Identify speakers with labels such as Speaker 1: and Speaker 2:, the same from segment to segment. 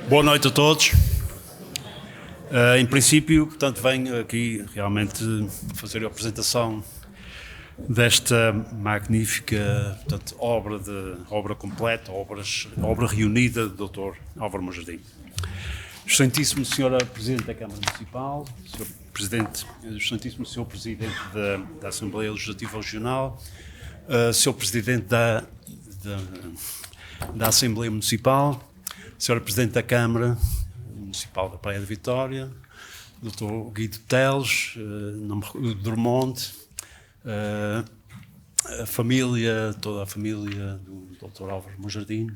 Speaker 1: Boa noite a todos. Em princípio, portanto, venho aqui realmente fazer a apresentação desta magnífica, portanto, obra completa, obra reunida do Dr. Álvaro Monjardim. Excelentíssimo Sr. Presidente da Câmara Municipal, Excelentíssimo Sr. Presidente da Assembleia Legislativa Regional, Sr. Presidente da Assembleia Municipal, Sr. Presidente da Câmara Municipal da Praia de Vitória, Dr. Guido Teles, Drummond, toda a família do Dr. Álvaro Monjardim,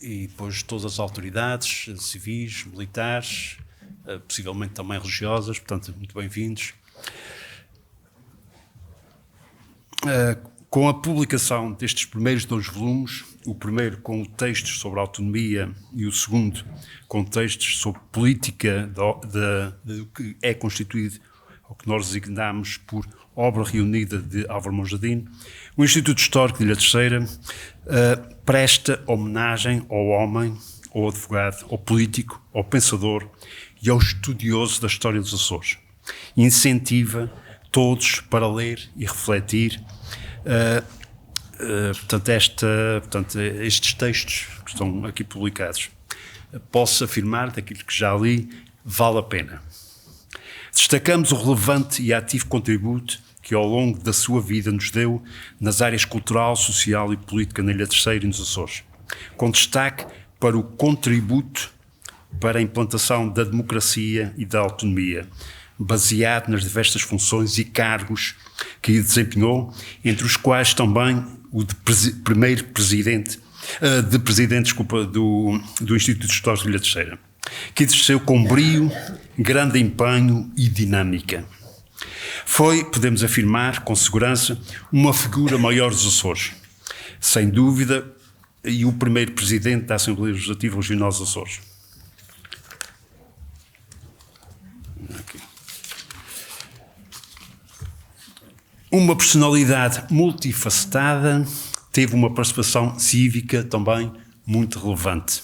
Speaker 1: e depois todas as autoridades civis, militares, possivelmente também religiosas, portanto, muito bem-vindos. Com a publicação destes primeiros 2 volumes, o primeiro com textos sobre a autonomia e o segundo com textos sobre política do que é constituído, ou que nós designamos por obra reunida de Álvaro Monjardim, o Instituto Histórico de Ilha Terceira presta homenagem ao homem, ao advogado, ao político, ao pensador e ao estudioso da história dos Açores. Incentiva todos para ler e refletir estes textos que estão aqui publicados. Posso afirmar, daquilo que já li, vale a pena. Destacamos o relevante e ativo contributo que ao longo da sua vida nos deu nas áreas cultural, social e política na Ilha Terceira e nos Açores, com destaque para o contributo para a implantação da democracia e da autonomia, baseado nas diversas funções e cargos que desempenhou, entre os quais também o de presidente do Instituto Histórico de Ilha Terceira, que exerceu com brio, grande empenho e dinâmica. Foi, podemos afirmar, com segurança, uma figura maior dos Açores, sem dúvida, e o primeiro presidente da Assembleia Legislativa Regional dos Açores. Uma personalidade multifacetada, teve uma participação cívica também muito relevante.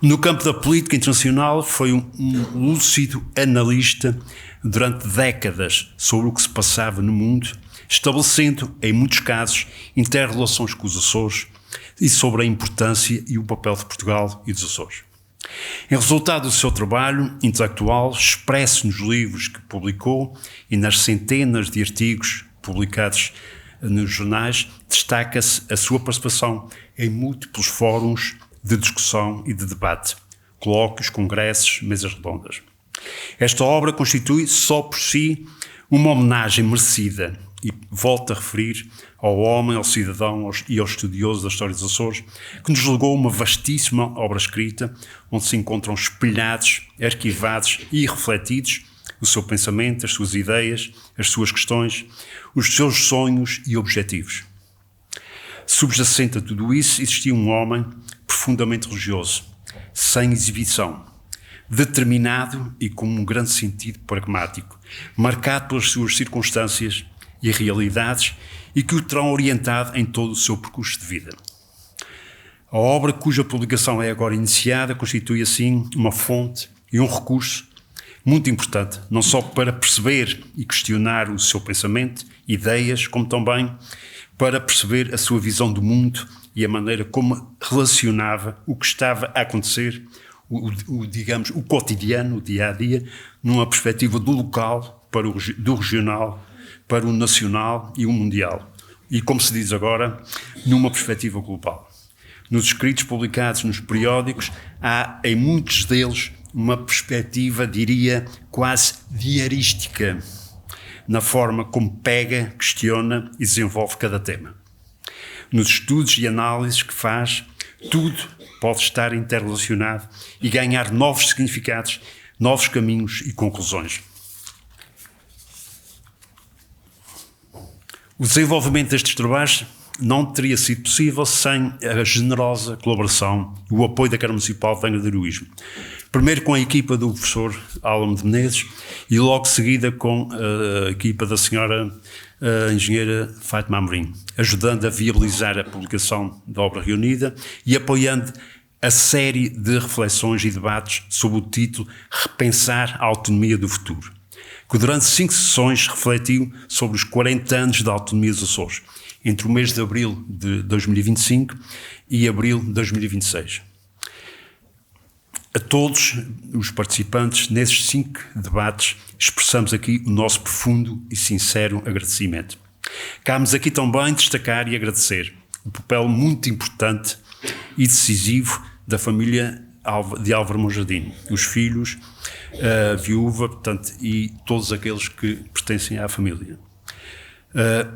Speaker 1: No campo da política internacional foi um lúcido analista durante décadas sobre o que se passava no mundo, estabelecendo, em muitos casos, inter-relações com os Açores e sobre a importância e o papel de Portugal e dos Açores. Em resultado do seu trabalho intelectual, expresso nos livros que publicou e nas centenas de artigos publicados nos jornais, destaca-se a sua participação em múltiplos fóruns de discussão e de debate, colóquios, congressos, mesas redondas. Esta obra constitui só por si uma homenagem merecida e volta a referir ao homem, ao cidadão e ao estudioso da história dos Açores, que nos legou uma vastíssima obra escrita, onde se encontram espelhados, arquivados e refletidos o seu pensamento, as suas ideias, as suas questões, os seus sonhos e objetivos. Subjacente a tudo isso, existia um homem profundamente religioso, sem exibição, determinado e com um grande sentido pragmático, marcado pelas suas circunstâncias e realidades e que o terão orientado em todo o seu percurso de vida. A obra, cuja publicação é agora iniciada, constitui assim uma fonte e um recurso muito importante, não só para perceber e questionar o seu pensamento, ideias, como também para perceber a sua visão do mundo e a maneira como relacionava o que estava a acontecer, digamos, o cotidiano, o dia-a-dia, numa perspectiva do local, do regional, para o nacional e o mundial. E, como se diz agora, numa perspectiva global. Nos escritos publicados nos periódicos, há, em muitos deles, uma perspectiva, diria, quase diarística, na forma como pega, questiona e desenvolve cada tema. Nos estudos e análises que faz, tudo pode estar interrelacionado e ganhar novos significados, novos caminhos e conclusões. O desenvolvimento destes trabalhos não teria sido possível sem a generosa colaboração e o apoio da Câmara Municipal de Angra do Heroísmo. Primeiro com a equipa do professor Álvaro de Menezes e logo seguida com a equipa da senhora engenheira Fátima Amorim, ajudando a viabilizar a publicação da obra reunida e apoiando a série de reflexões e debates sob o título Repensar a Autonomia do Futuro, que durante 5 sessões refletiu sobre os 40 anos da autonomia dos Açores, entre o mês de abril de 2025 e abril de 2026. A todos os participantes nesses 5 debates expressamos aqui o nosso profundo e sincero agradecimento. Cabe-nos aqui também destacar e agradecer o papel muito importante e decisivo da família de Álvaro Monjardim, os filhos, a viúva, portanto, e todos aqueles que pertencem à família.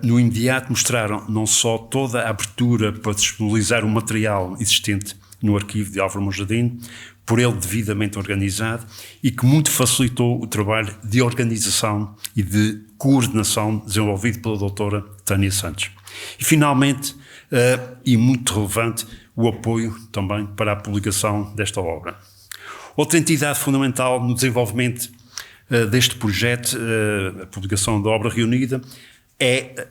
Speaker 1: No imediato mostraram não só toda a abertura para disponibilizar o material existente no arquivo de Álvaro Monjardim, por ele devidamente organizado, e que muito facilitou o trabalho de organização e de coordenação desenvolvido pela doutora Tânia Santos. E finalmente, e muito relevante, o apoio também para a publicação desta obra. Outra entidade fundamental no desenvolvimento deste projeto, a publicação da obra reunida, é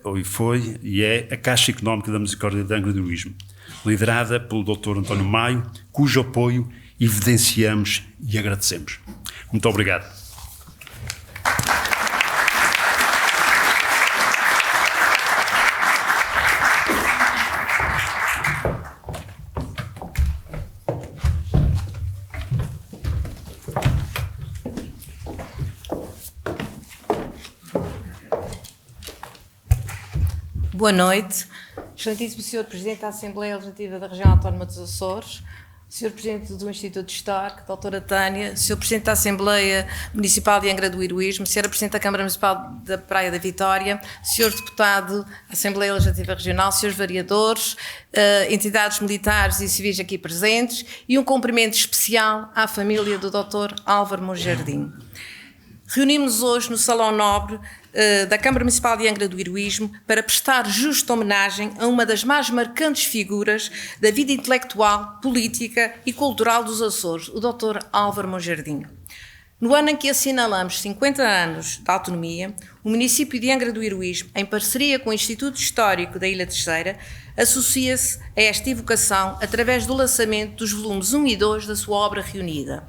Speaker 1: a Caixa Económica da Misericórdia de Angra do Heroísmo, liderada pelo Dr. António Maio, cujo apoio evidenciamos e agradecemos. Muito obrigado.
Speaker 2: Boa noite. Excelentíssimo Sr. Presidente da Assembleia Legislativa da Região Autónoma dos Açores, Sr. Presidente do Instituto Histórico, Doutora Tânia, Sr. Presidente da Assembleia Municipal de Angra do Heroísmo, Sra. Presidente da Câmara Municipal da Praia da Vitória, Sr. Deputado da Assembleia Legislativa Regional, Srs. Vereadores, entidades militares e civis aqui presentes, e um cumprimento especial à família do Dr. Álvaro Monjardim. Reunimos-nos hoje no Salão Nobre da Câmara Municipal de Angra do Heroísmo para prestar justa homenagem a uma das mais marcantes figuras da vida intelectual, política e cultural dos Açores, o Dr. Álvaro Monjardim. No ano em que assinalamos 50 anos de autonomia, o município de Angra do Heroísmo, em parceria com o Instituto Histórico da Ilha Terceira, associa-se a esta evocação através do lançamento dos volumes 1 e 2 da sua obra reunida.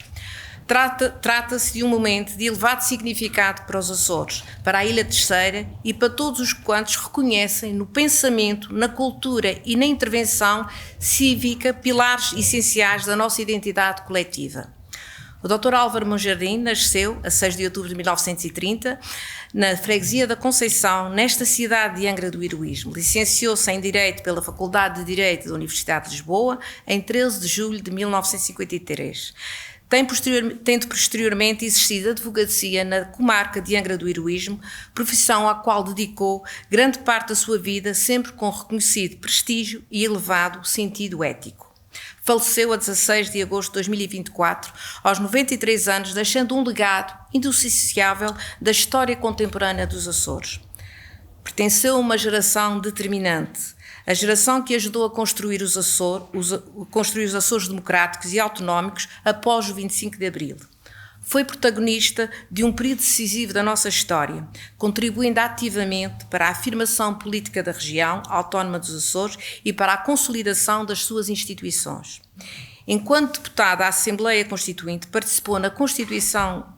Speaker 2: Trata-se de um momento de elevado significado para os Açores, para a Ilha Terceira e para todos os quantos reconhecem no pensamento, na cultura e na intervenção cívica pilares essenciais da nossa identidade coletiva. O Dr. Álvaro Monjardim nasceu a 6 de outubro de 1930, na freguesia da Conceição, nesta cidade de Angra do Heroísmo. Licenciou-se em Direito pela Faculdade de Direito da Universidade de Lisboa em 13 de julho de 1953. Tendo posteriormente exercido advocacia na comarca de Angra do Heroísmo, profissão à qual dedicou grande parte da sua vida, sempre com reconhecido prestígio e elevado sentido ético. Faleceu a 16 de agosto de 2024, aos 93 anos, deixando um legado indissociável da história contemporânea dos Açores. Pertenceu a uma geração determinante, a geração que ajudou a construir os Açores democráticos e autonómicos após o 25 de Abril. Foi protagonista de um período decisivo da nossa história, contribuindo ativamente para a afirmação política da região autónoma dos Açores e para a consolidação das suas instituições. Enquanto deputada à Assembleia Constituinte, participou na construção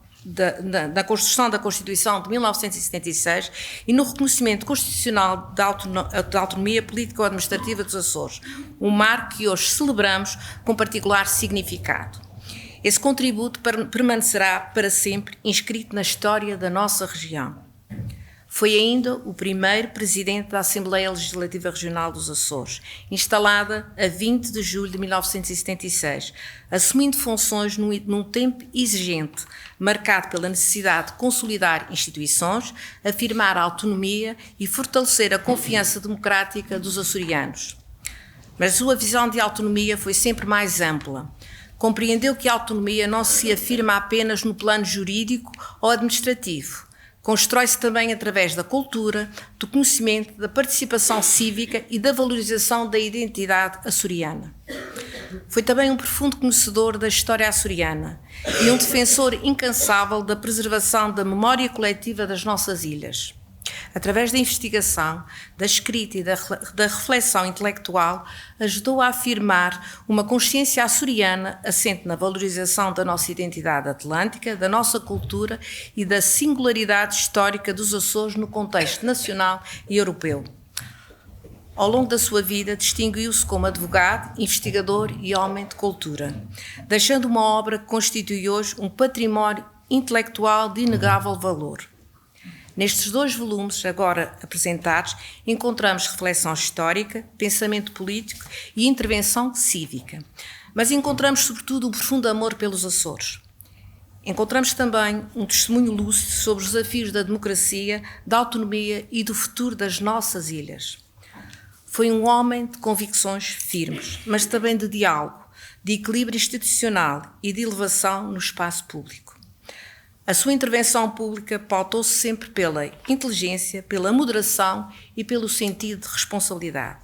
Speaker 2: da Constituição de 1976 e no reconhecimento constitucional da autonomia político-administrativa dos Açores, um marco que hoje celebramos com particular significado. Esse contributo permanecerá para sempre inscrito na história da nossa região. Foi ainda o primeiro presidente da Assembleia Legislativa Regional dos Açores, instalada a 20 de julho de 1976, assumindo funções num tempo exigente, marcado pela necessidade de consolidar instituições, afirmar a autonomia e fortalecer a confiança democrática dos açorianos. Mas a sua visão de autonomia foi sempre mais ampla. Compreendeu que a autonomia não se afirma apenas no plano jurídico ou administrativo. Constrói-se também através da cultura, do conhecimento, da participação cívica e da valorização da identidade açoriana. Foi também um profundo conhecedor da história açoriana e um defensor incansável da preservação da memória coletiva das nossas ilhas. Através da investigação, da escrita e da reflexão intelectual, ajudou a afirmar uma consciência açoriana assente na valorização da nossa identidade atlântica, da nossa cultura e da singularidade histórica dos Açores no contexto nacional e europeu. Ao longo da sua vida, distinguiu-se como advogado, investigador e homem de cultura, deixando uma obra que constitui hoje um património intelectual de inegável valor. Nestes 2 volumes, agora apresentados, encontramos reflexão histórica, pensamento político e intervenção cívica. Mas encontramos, sobretudo, um profundo amor pelos Açores. Encontramos também um testemunho lúcido sobre os desafios da democracia, da autonomia e do futuro das nossas ilhas. Foi um homem de convicções firmes, mas também de diálogo, de equilíbrio institucional e de elevação no espaço público. A sua intervenção pública pautou-se sempre pela inteligência, pela moderação e pelo sentido de responsabilidade.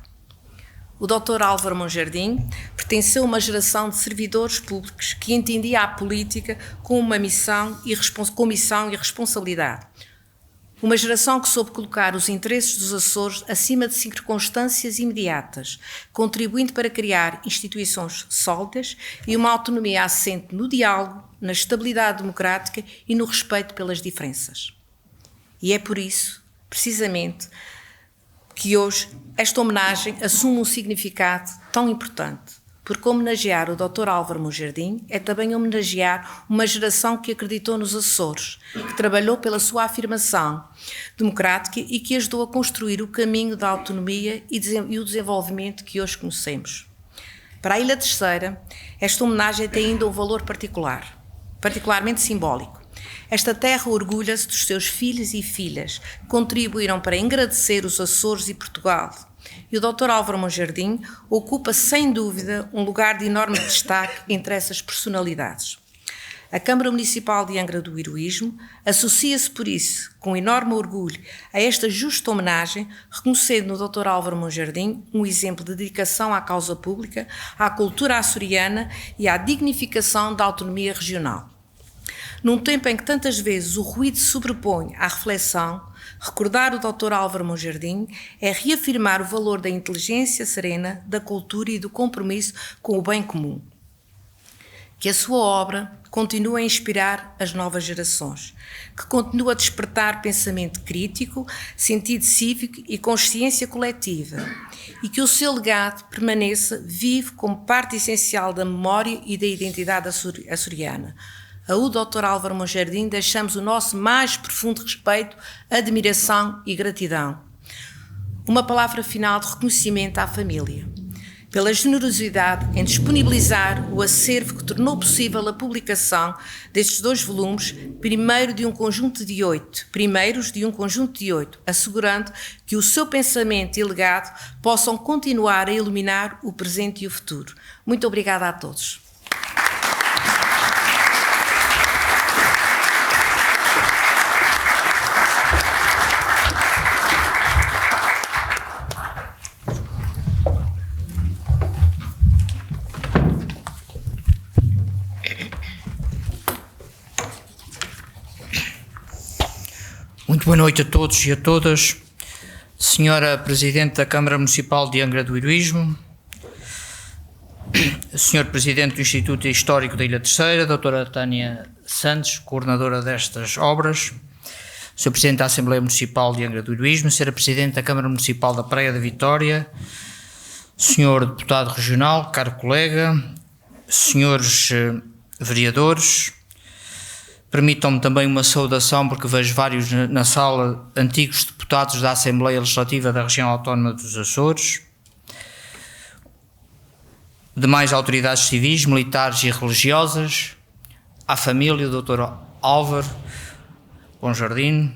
Speaker 2: O Dr. Álvaro Monjardim pertenceu a uma geração de servidores públicos que entendia a política com uma missão e responsabilidade. Uma geração que soube colocar os interesses dos Açores acima de circunstâncias imediatas, contribuindo para criar instituições sólidas e uma autonomia assente no diálogo, na estabilidade democrática e no respeito pelas diferenças. E é por isso, precisamente, que hoje esta homenagem assume um significado tão importante, porque homenagear o Dr. Álvaro Monjardim é também homenagear uma geração que acreditou nos Açores, que trabalhou pela sua afirmação democrática e que ajudou a construir o caminho da autonomia e o desenvolvimento que hoje conhecemos. Para a Ilha Terceira, esta homenagem tem ainda um valor particularmente simbólico. Esta terra orgulha-se dos seus filhos e filhas, que contribuíram para engrandecer os Açores e Portugal. E o Dr. Álvaro Monjardim ocupa, sem dúvida, um lugar de enorme destaque entre essas personalidades. A Câmara Municipal de Angra do Heroísmo associa-se, por isso, com enorme orgulho, a esta justa homenagem, reconhecendo no Dr. Álvaro Monjardim um exemplo de dedicação à causa pública, à cultura açoriana e à dignificação da autonomia regional. Num tempo em que tantas vezes o ruído se sobrepõe à reflexão, recordar o Dr. Álvaro Monjardim é reafirmar o valor da inteligência serena, da cultura e do compromisso com o bem comum. Que a sua obra continue a inspirar as novas gerações, que continue a despertar pensamento crítico, sentido cívico e consciência coletiva, e que o seu legado permaneça vivo como parte essencial da memória e da identidade açoriana. A Dr. Álvaro Monjardim deixamos o nosso mais profundo respeito, admiração e gratidão. Uma palavra final de reconhecimento à família, pela generosidade em disponibilizar o acervo que tornou possível a publicação destes 2 volumes, primeiros de um conjunto de 8, assegurando que o seu pensamento e legado possam continuar a iluminar o presente e o futuro. Muito obrigada a todos.
Speaker 3: Muito boa noite a todos e a todas. Senhora Presidente da Câmara Municipal de Angra do Heroísmo, Senhor Presidente do Instituto Histórico da Ilha Terceira, Doutora Tânia Santos, coordenadora destas obras, Senhor Presidente da Assembleia Municipal de Angra do Heroísmo, Senhora Presidente da Câmara Municipal da Praia da Vitória, Senhor Deputado Regional, caro colega, Senhores Vereadores, permitam-me também uma saudação, porque vejo vários na sala, antigos deputados da Assembleia Legislativa da Região Autónoma dos Açores, demais autoridades civis, militares e religiosas, à família do Dr. Álvaro Monjardim,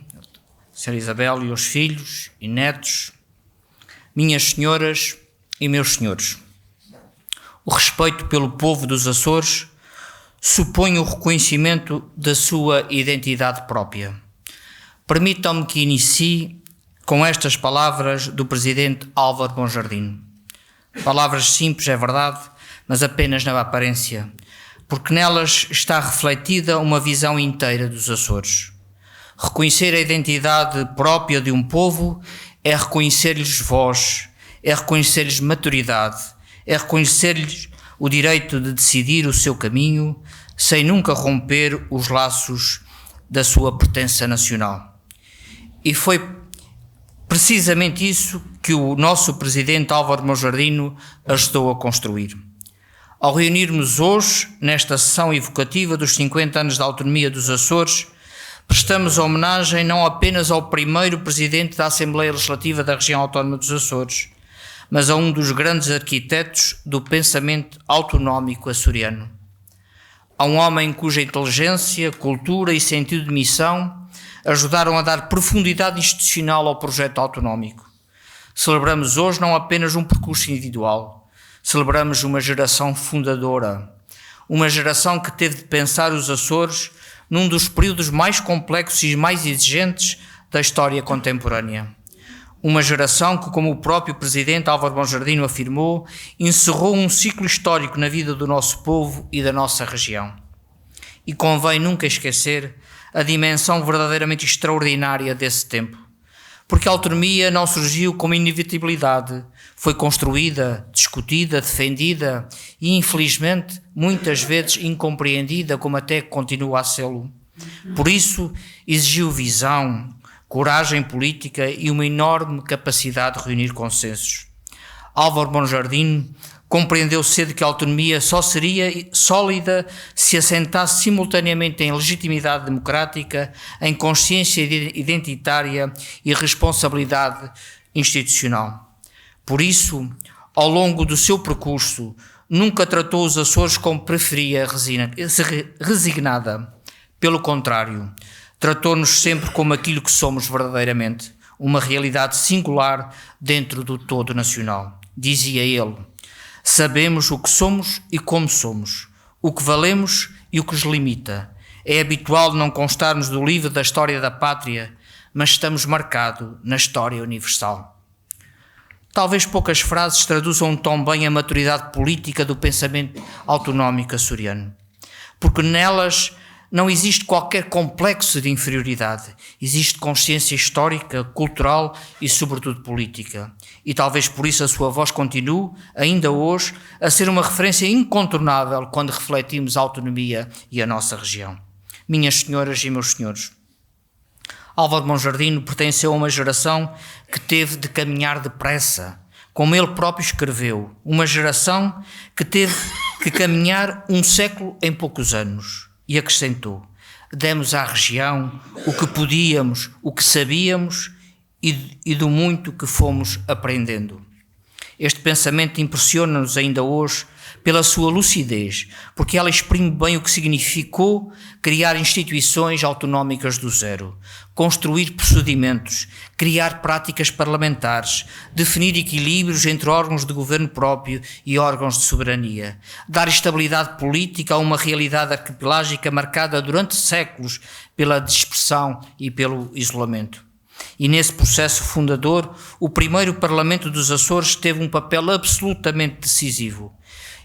Speaker 3: Sra. Isabel e os filhos e netos, minhas senhoras e meus senhores. O respeito pelo povo dos Açores supõe o reconhecimento da sua identidade própria. Permitam-me que inicie com estas palavras do Presidente Álvaro Monjardim. Palavras simples, é verdade, mas apenas na aparência, porque nelas está refletida uma visão inteira dos Açores. Reconhecer a identidade própria de um povo é reconhecer-lhes voz, é reconhecer-lhes maturidade, é reconhecer-lhes o direito de decidir o seu caminho sem nunca romper os laços da sua pertença nacional. E foi precisamente isso que o nosso presidente Álvaro Monjardino ajudou a construir. Ao reunirmos hoje, nesta sessão evocativa dos 50 anos da autonomia dos Açores, prestamos homenagem não apenas ao primeiro presidente da Assembleia Legislativa da Região Autónoma dos Açores, mas a um dos grandes arquitetos do pensamento autonómico açoriano. A um homem cuja inteligência, cultura e sentido de missão ajudaram a dar profundidade institucional ao projeto autonómico. Celebramos hoje não apenas um percurso individual, celebramos uma geração fundadora, uma geração que teve de pensar os Açores num dos períodos mais complexos e mais exigentes da história contemporânea. Uma geração que, como o próprio presidente Álvaro Monjardino afirmou, encerrou um ciclo histórico na vida do nosso povo e da nossa região. E convém nunca esquecer a dimensão verdadeiramente extraordinária desse tempo, porque a autonomia não surgiu como inevitabilidade, foi construída, discutida, defendida e, infelizmente, muitas vezes incompreendida, como até continua a sê-lo. Por isso, exigiu visão, coragem política e uma enorme capacidade de reunir consensos. Álvaro Monjardino compreendeu cedo que a autonomia só seria sólida se assentasse simultaneamente em legitimidade democrática, em consciência identitária e responsabilidade institucional. Por isso, ao longo do seu percurso, nunca tratou os Açores como preferia resignada. Pelo contrário, tratou-nos sempre como aquilo que somos verdadeiramente, uma realidade singular dentro do todo nacional. Dizia ele: sabemos o que somos e como somos, o que valemos e o que os limita. É habitual não constarmos do livro da história da pátria, mas estamos marcados na história universal. Talvez poucas frases traduzam tão bem a maturidade política do pensamento autonómico açoriano, porque nelas não existe qualquer complexo de inferioridade, existe consciência histórica, cultural e, sobretudo, política. E talvez por isso a sua voz continue, ainda hoje, a ser uma referência incontornável quando refletimos a autonomia e a nossa região. Minhas senhoras e meus senhores, Álvaro Monjardino pertenceu a uma geração que teve de caminhar depressa, como ele próprio escreveu, uma geração que teve que caminhar um século em poucos anos. E acrescentou: demos à região o que podíamos, o que sabíamos e do muito que fomos aprendendo. Este pensamento impressiona-nos ainda hoje pela sua lucidez, porque ela exprime bem o que significou criar instituições autonómicas do zero, construir procedimentos, criar práticas parlamentares, definir equilíbrios entre órgãos de governo próprio e órgãos de soberania, dar estabilidade política a uma realidade arquipelágica marcada durante séculos pela dispersão e pelo isolamento. E nesse processo fundador, o primeiro Parlamento dos Açores teve um papel absolutamente decisivo.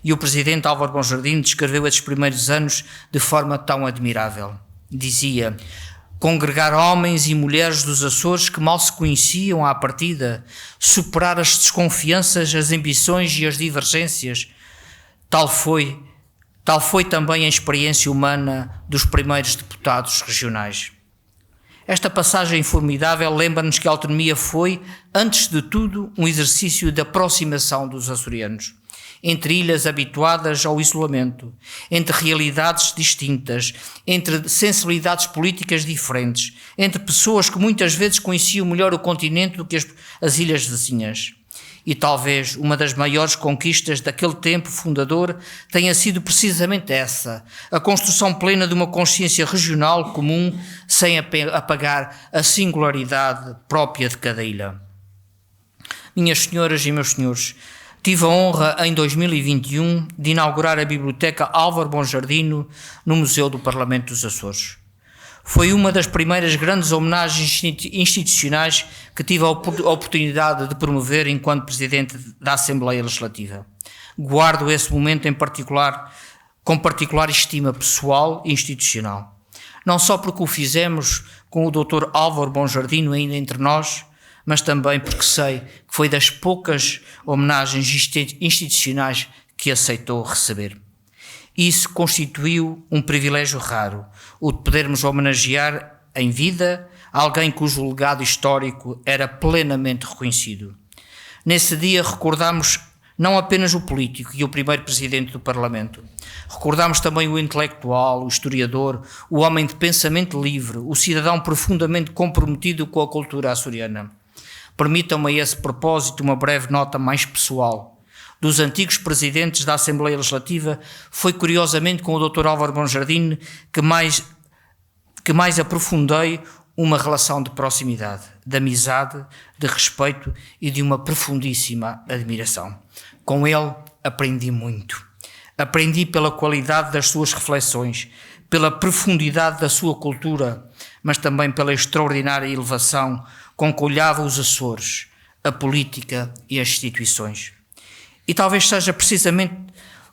Speaker 3: E o presidente Álvaro Monjardino descreveu esses primeiros anos de forma tão admirável. Dizia: congregar homens e mulheres dos Açores que mal se conheciam à partida, superar as desconfianças, as ambições e as divergências. Tal foi também a experiência humana dos primeiros deputados regionais. Esta passagem formidável lembra-nos que a autonomia foi, antes de tudo, um exercício de aproximação dos açorianos, entre ilhas habituadas ao isolamento, entre realidades distintas, entre sensibilidades políticas diferentes, entre pessoas que muitas vezes conheciam melhor o continente do que as ilhas vizinhas. E talvez uma das maiores conquistas daquele tempo fundador tenha sido precisamente essa, a construção plena de uma consciência regional comum sem apagar a singularidade própria de cada ilha. Minhas senhoras e meus senhores, tive a honra em 2021 de inaugurar a Biblioteca Álvaro Monjardino no Museu do Parlamento dos Açores. Foi uma das primeiras grandes homenagens institucionais que tive a oportunidade de promover enquanto Presidente da Assembleia Legislativa. Guardo esse momento em particular, com particular estima pessoal e institucional. não só porque o fizemos com o Dr. Álvaro Bonjardino ainda entre nós, mas também porque sei que foi das poucas homenagens institucionais que aceitou receber. Isso constituiu um privilégio raro, o de podermos homenagear em vida alguém cujo legado histórico era plenamente reconhecido. Nesse dia recordamos não apenas o político e o primeiro presidente do Parlamento, recordamos também o intelectual, o historiador, o homem de pensamento livre, o cidadão profundamente comprometido com a cultura açoriana. Permitam-me a esse propósito uma breve nota mais pessoal. Dos antigos presidentes da Assembleia Legislativa, foi curiosamente com o Dr. Álvaro Bonjardino que mais aprofundei uma relação de proximidade, de amizade, de respeito e de uma profundíssima admiração. Com ele aprendi muito. Aprendi pela qualidade das suas reflexões, pela profundidade da sua cultura, mas também pela extraordinária elevação com que olhava os Açores, a política e as instituições. E talvez seja precisamente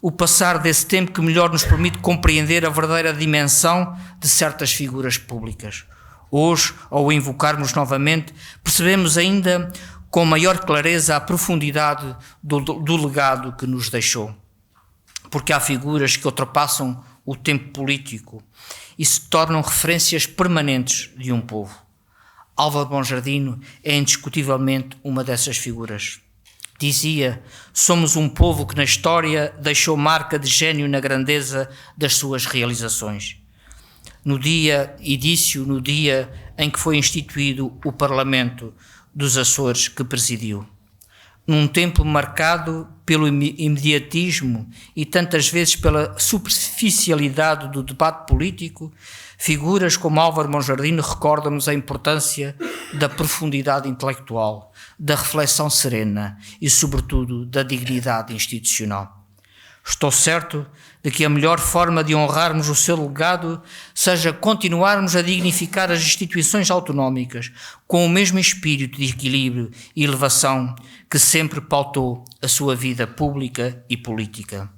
Speaker 3: o passar desse tempo que melhor nos permite compreender a verdadeira dimensão de certas figuras públicas. Hoje, ao invocarmos novamente, percebemos ainda com maior clareza a profundidade do legado que nos deixou. Porque há figuras que ultrapassam o tempo político e se tornam referências permanentes de um povo. Álvaro Bonjardino é indiscutivelmente uma dessas figuras. Dizia: somos um povo que na história deixou marca de gênio na grandeza das suas realizações. No dia em que foi instituído o Parlamento dos Açores que presidiu. Num tempo marcado pelo imediatismo e tantas vezes pela superficialidade do debate político, figuras como Álvaro Bonjardino recordam-nos a importância da profundidade intelectual, da reflexão serena e, sobretudo, da dignidade institucional. Estou certo de que a melhor forma de honrarmos o seu legado seja continuarmos a dignificar as instituições autonómicas com o mesmo espírito de equilíbrio e elevação que sempre pautou a sua vida pública e política.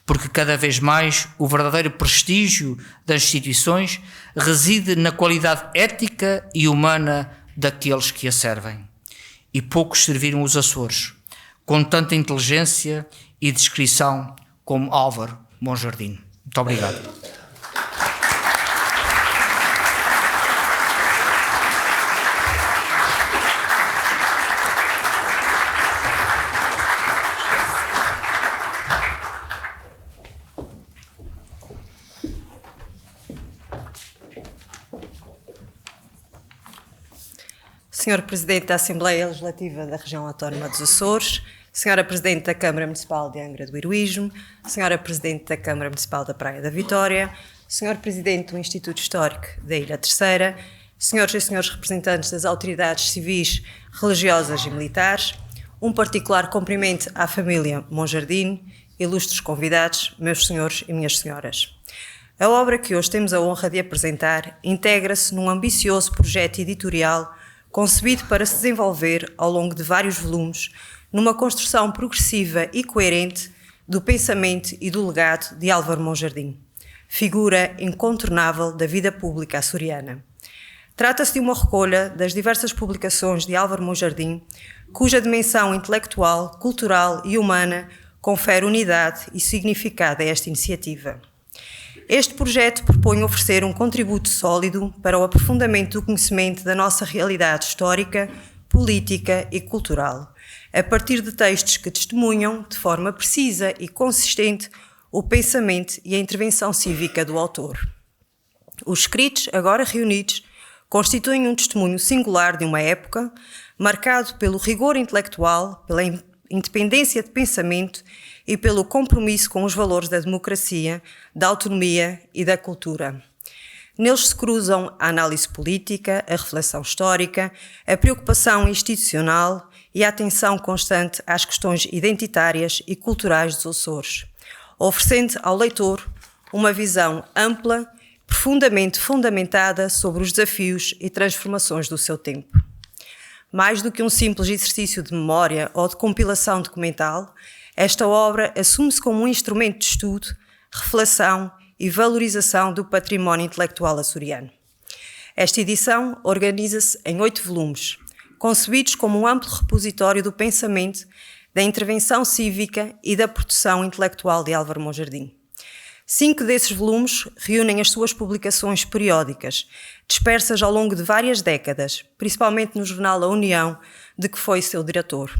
Speaker 3: Porque cada vez mais o verdadeiro prestígio das instituições reside na qualidade ética e humana daqueles que a servem. E poucos serviram os Açores com tanta inteligência e discrição como Álvaro Bonjardino. Muito obrigado.
Speaker 4: Senhor Presidente da Assembleia Legislativa da Região Autónoma dos Açores, Senhora Presidente da Câmara Municipal de Angra do Heroísmo, Senhora Presidente da Câmara Municipal da Praia da Vitória, Senhor Presidente do Instituto Histórico da Ilha Terceira, Senhoras e Senhores representantes das autoridades civis, religiosas e militares, um particular cumprimento à família Bonjardino, ilustres convidados, meus senhores e minhas senhoras. A obra que hoje temos a honra de apresentar integra-se num ambicioso projeto editorial concebido para se desenvolver ao longo de vários volumes, numa construção progressiva e coerente do pensamento e do legado de Álvaro Bonjardino, figura incontornável da vida pública açoriana. Trata-se de uma recolha das diversas publicações de Álvaro Bonjardino, cuja dimensão intelectual, cultural e humana confere unidade e significado a esta iniciativa. Este projeto propõe oferecer um contributo sólido para o aprofundamento do conhecimento da nossa realidade histórica, política e cultural, a partir de textos que testemunham, de forma precisa e consistente, o pensamento e a intervenção cívica do autor. Os escritos, agora reunidos, constituem um testemunho singular de uma época, marcado pelo rigor intelectual, pela independência de pensamento e pelo compromisso com os valores da democracia, da autonomia e da cultura. Neles se cruzam a análise política, a reflexão histórica, a preocupação institucional e a atenção constante às questões identitárias e culturais dos Açores, oferecendo ao leitor uma visão ampla, profundamente fundamentada sobre os desafios e transformações do seu tempo. Mais do que um simples exercício de memória ou de compilação documental, esta obra assume-se como um instrumento de estudo, reflexão e valorização do património intelectual açoriano. Esta edição organiza-se em 8 volumes, concebidos como um amplo repositório do pensamento, da intervenção cívica e da produção intelectual de Álvaro Monjardim. 5 desses volumes reúnem as suas publicações periódicas, dispersas ao longo de várias décadas, principalmente no jornal A União, de que foi seu diretor.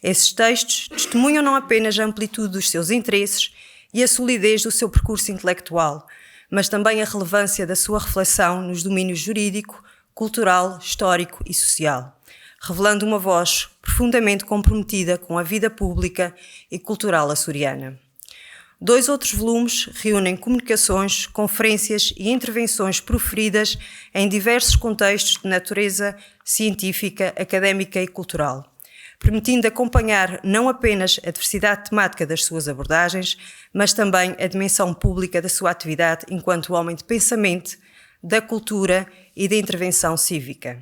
Speaker 4: Esses textos testemunham não apenas a amplitude dos seus interesses e a solidez do seu percurso intelectual, mas também a relevância da sua reflexão nos domínios jurídico, cultural, histórico e social, revelando uma voz profundamente comprometida com a vida pública e cultural açoriana. 2 outros volumes reúnem comunicações, conferências e intervenções proferidas em diversos contextos de natureza científica, académica e cultural, permitindo acompanhar não apenas a diversidade temática das suas abordagens, mas também a dimensão pública da sua atividade enquanto homem de pensamento, da cultura e da intervenção cívica.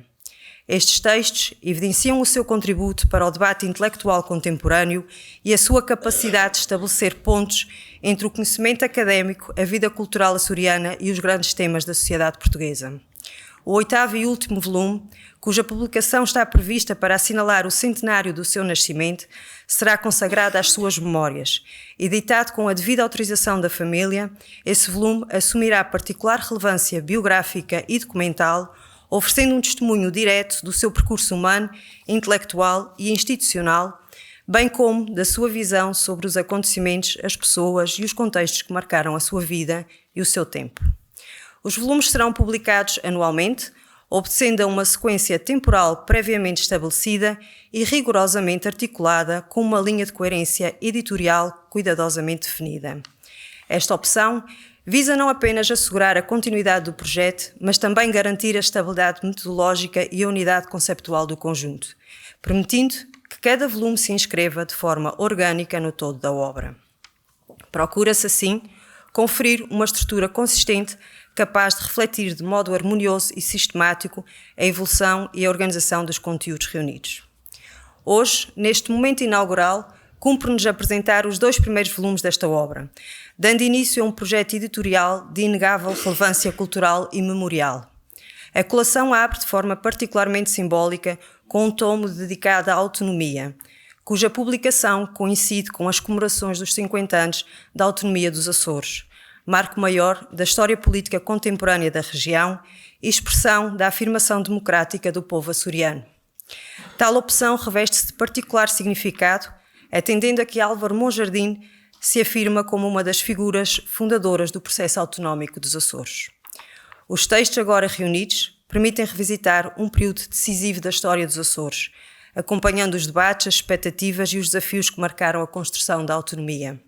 Speaker 4: Estes textos evidenciam o seu contributo para o debate intelectual contemporâneo e a sua capacidade de estabelecer pontos entre o conhecimento académico, a vida cultural açoriana e os grandes temas da sociedade portuguesa. O 8º e último volume, cuja publicação está prevista para assinalar o centenário do seu nascimento, será consagrado às suas memórias. Editado com a devida autorização da família, esse volume assumirá particular relevância biográfica e documental, oferecendo um testemunho direto do seu percurso humano, intelectual e institucional, bem como da sua visão sobre os acontecimentos, as pessoas e os contextos que marcaram a sua vida e o seu tempo. Os volumes serão publicados anualmente, obedecendo a uma sequência temporal previamente estabelecida e rigorosamente articulada com uma linha de coerência editorial cuidadosamente definida. Esta opção visa não apenas assegurar a continuidade do projeto, mas também garantir a estabilidade metodológica e a unidade conceptual do conjunto, permitindo que cada volume se inscreva de forma orgânica no todo da obra. Procura-se, assim, conferir uma estrutura consistente capaz de refletir de modo harmonioso e sistemático a evolução e a organização dos conteúdos reunidos. Hoje, neste momento inaugural, cumpre-nos apresentar os 2 primeiros volumes desta obra, dando início a um projeto editorial de inegável relevância cultural e memorial. A coleção abre de forma particularmente simbólica com um tomo dedicado à autonomia, cuja publicação coincide com as comemorações dos 50 anos da autonomia dos Açores, marco maior da história política contemporânea da região e expressão da afirmação democrática do povo açoriano. Tal opção reveste-se de particular significado, atendendo a que Álvaro Monjardim se afirma como uma das figuras fundadoras do processo autonómico dos Açores. Os textos agora reunidos permitem revisitar um período decisivo da história dos Açores, acompanhando os debates, as expectativas e os desafios que marcaram a construção da autonomia.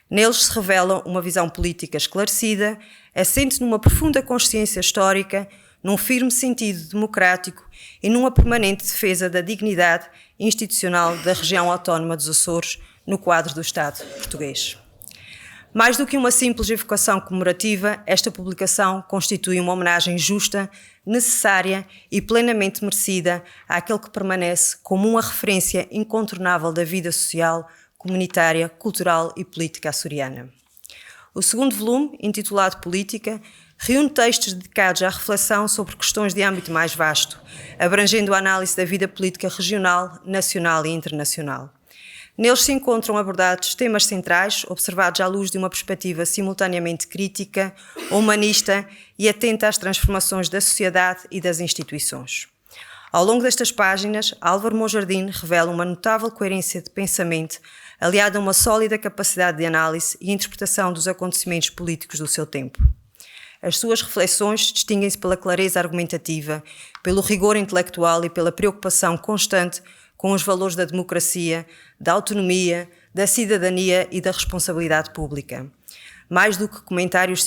Speaker 4: Neles se revela uma visão política esclarecida, assente numa profunda consciência histórica, num firme sentido democrático e numa permanente defesa da dignidade institucional da região autónoma dos Açores no quadro do Estado português. Mais do que uma simples evocação comemorativa, esta publicação constitui uma homenagem justa, necessária e plenamente merecida àquele que permanece como uma referência incontornável da vida social, comunitária, cultural e política açoriana. O segundo volume, intitulado Política, reúne textos dedicados à reflexão sobre questões de âmbito mais vasto, abrangendo a análise da vida política regional, nacional e internacional. Neles se encontram abordados temas centrais, observados à luz de uma perspectiva simultaneamente crítica, humanista e atenta às transformações da sociedade e das instituições. Ao longo destas páginas, Álvaro Monjardim revela uma notável coerência de pensamento, aliada a uma sólida capacidade de análise e interpretação dos acontecimentos políticos do seu tempo. As suas reflexões distinguem-se pela clareza argumentativa, pelo rigor intelectual e pela preocupação constante com os valores da democracia, da autonomia, da cidadania e da responsabilidade pública. Mais do que comentários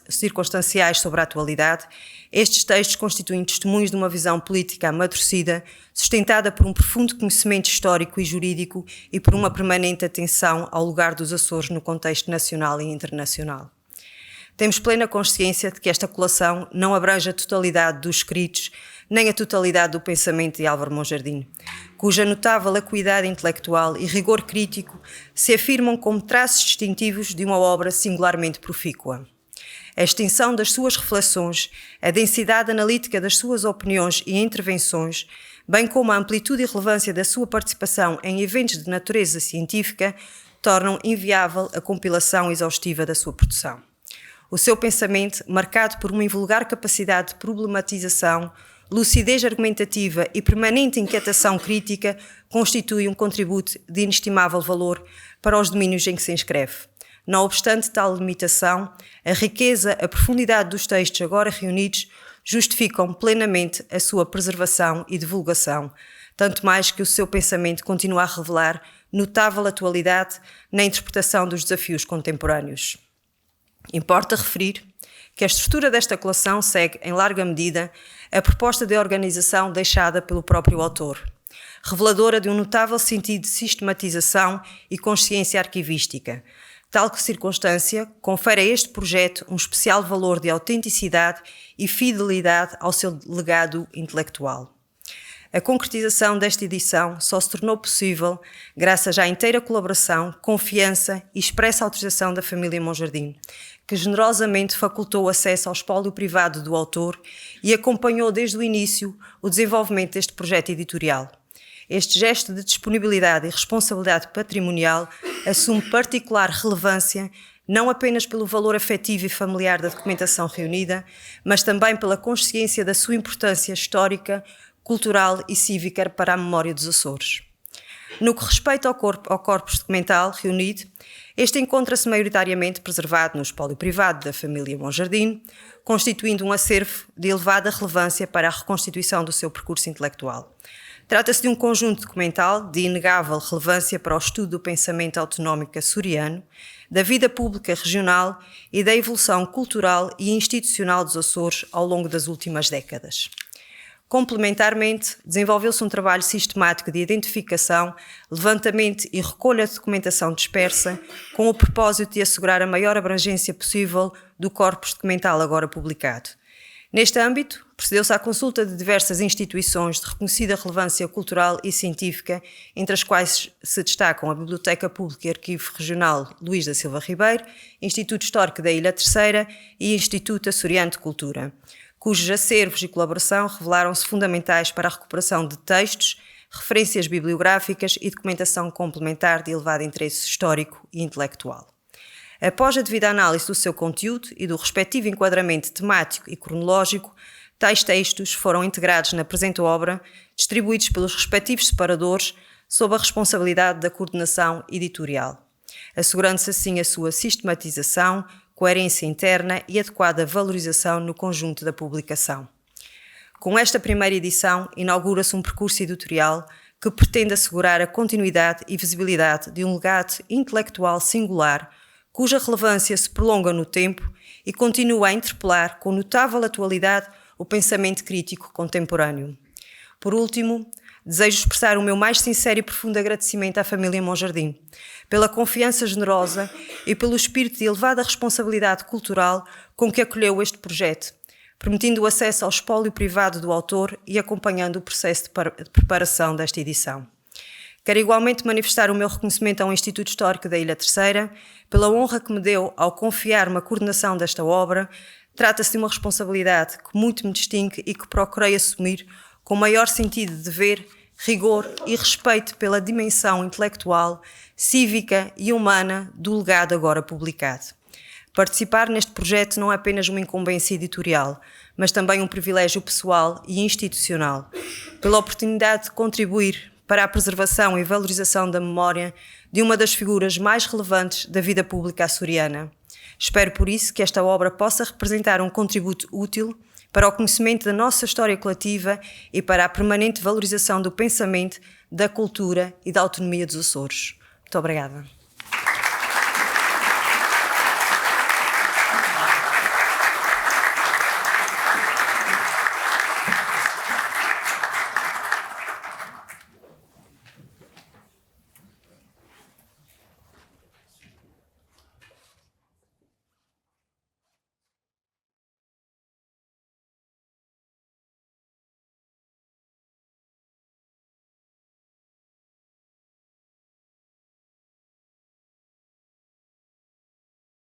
Speaker 4: circunstanciais sobre a atualidade, estes textos constituem testemunhos de uma visão política amadurecida, sustentada por um profundo conhecimento histórico e jurídico e por uma permanente atenção ao lugar dos Açores no contexto nacional e internacional. Temos plena consciência de que esta coleção não abrange a totalidade dos escritos nem a totalidade do pensamento de Álvaro Monjardim, cuja notável acuidade intelectual e rigor crítico se afirmam como traços distintivos de uma obra singularmente profícua. A extensão das suas reflexões, a densidade analítica das suas opiniões e intervenções, bem como a amplitude e relevância da sua participação em eventos de natureza científica, tornam inviável a compilação exaustiva da sua produção. O seu pensamento, marcado por uma invulgar capacidade de problematização, lucidez argumentativa e permanente inquietação crítica, constitui um contributo de inestimável valor para os domínios em que se inscreve. Não obstante tal limitação, a riqueza, a profundidade dos textos agora reunidos justificam plenamente a sua preservação e divulgação, tanto mais que o seu pensamento continua a revelar notável atualidade na interpretação dos desafios contemporâneos. Importa referir que a estrutura desta coleção segue, em larga medida, a proposta de organização deixada pelo próprio autor, reveladora de um notável sentido de sistematização e consciência arquivística. Tal circunstância confere a este projeto um especial valor de autenticidade e fidelidade ao seu legado intelectual. A concretização desta edição só se tornou possível graças à inteira colaboração, confiança e expressa autorização da família Monjardim, que generosamente facultou o acesso ao espólio privado do autor e acompanhou desde o início o desenvolvimento deste projeto editorial. Este gesto de disponibilidade e responsabilidade patrimonial assume particular relevância não apenas pelo valor afetivo e familiar da documentação reunida, mas também pela consciência da sua importância histórica, cultural e cívica para a memória dos Açores. No que respeita ao corpus documental reunido, este encontra-se maioritariamente preservado no espólio privado da família Monjardim, constituindo um acervo de elevada relevância para a reconstituição do seu percurso intelectual. Trata-se de um conjunto documental de inegável relevância para o estudo do pensamento autonómico açoriano, da vida pública regional e da evolução cultural e institucional dos Açores ao longo das últimas décadas. Complementarmente, desenvolveu-se um trabalho sistemático de identificação, levantamento e recolha de documentação dispersa, com o propósito de assegurar a maior abrangência possível do corpus documental agora publicado. Neste âmbito, procedeu-se à consulta de diversas instituições de reconhecida relevância cultural e científica, entre as quais se destacam a Biblioteca Pública e Arquivo Regional Luís da Silva Ribeiro, Instituto Histórico da Ilha Terceira e Instituto Açoriano de Cultura, cujos acervos e colaboração revelaram-se fundamentais para a recuperação de textos, referências bibliográficas e documentação complementar de elevado interesse histórico e intelectual. Após a devida análise do seu conteúdo e do respectivo enquadramento temático e cronológico, tais textos foram integrados na presente obra, distribuídos pelos respectivos separadores, sob a responsabilidade da coordenação editorial, assegurando-se assim a sua sistematização, coerência interna e adequada valorização no conjunto da publicação. Com esta primeira edição, inaugura-se um percurso editorial que pretende assegurar a continuidade e visibilidade de um legado intelectual singular, cuja relevância se prolonga no tempo e continua a interpelar com notável atualidade o pensamento crítico contemporâneo. Por último, desejo expressar o meu mais sincero e profundo agradecimento à família Monjardim, pela confiança generosa e pelo espírito de elevada responsabilidade cultural com que acolheu este projeto, permitindo o acesso ao espólio privado do autor e acompanhando o processo de preparação desta edição. Quero igualmente manifestar o meu reconhecimento ao Instituto Histórico da Ilha Terceira pela honra que me deu ao confiar-me a coordenação desta obra. Trata-se de uma responsabilidade que muito me distingue e que procurei assumir com maior sentido de dever, rigor e respeito pela dimensão intelectual, cívica e humana do legado agora publicado. Participar neste projeto não é apenas uma incumbência editorial, mas também um privilégio pessoal e institucional, pela oportunidade de contribuir para a preservação e valorização da memória de uma das figuras mais relevantes da vida pública açoriana. Espero, por isso, que esta obra possa representar um contributo útil para o conhecimento da nossa história coletiva e para a permanente valorização do pensamento, da cultura e da autonomia dos Açores. Muito obrigada.